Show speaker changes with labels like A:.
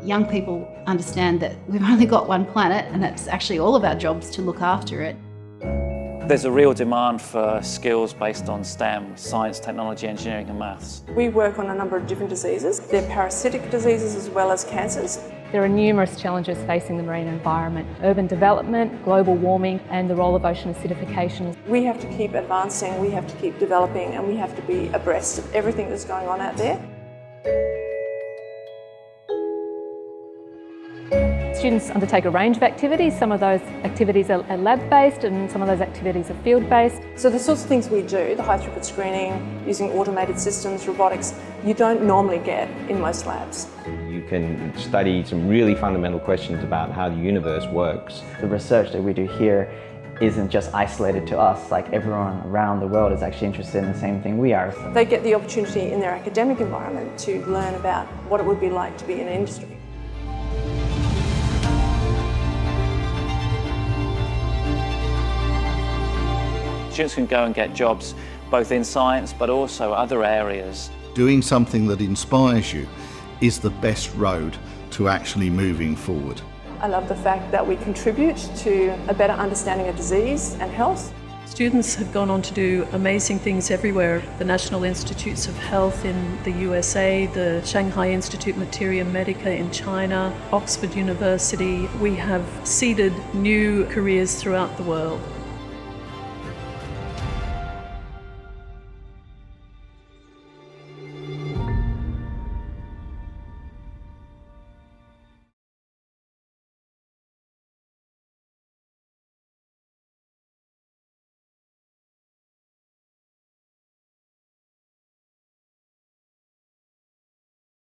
A: young people understand that we've only got one planet and it's actually all of our jobs to look after it.
B: There's a real demand for skills based on STEM, science, technology, engineering and maths.
C: We work on a number of different diseases. They're parasitic diseases as well as cancers.
D: There are numerous challenges facing the marine environment: urban development, global warming and the role of ocean acidification.
C: We have to keep advancing, we have to keep developing, and we have to be abreast of everything that's going on out there.
D: Students undertake a range of activities. Some of those activities are lab-based and some of those activities are field-based.
C: So the sorts of things we do, the high-throughput screening, using automated systems, robotics, you don't normally get in most labs.
E: You can study some really fundamental questions about how the universe works.
F: The research that we do here isn't just isolated to us, like everyone around the world is actually interested in the same thing we are.
C: They get the opportunity in their academic environment to learn about what it would be like to be in industry.
B: Students can go and get jobs both in science but also other areas.
G: Doing something that inspires you is the best road to actually moving forward.
C: I love the fact that we contribute to a better understanding of disease and health.
H: Students have gone on to do amazing things everywhere. The National Institutes of Health in the USA, the Shanghai Institute Materia Medica in China, Oxford University. We have seeded new careers throughout the world.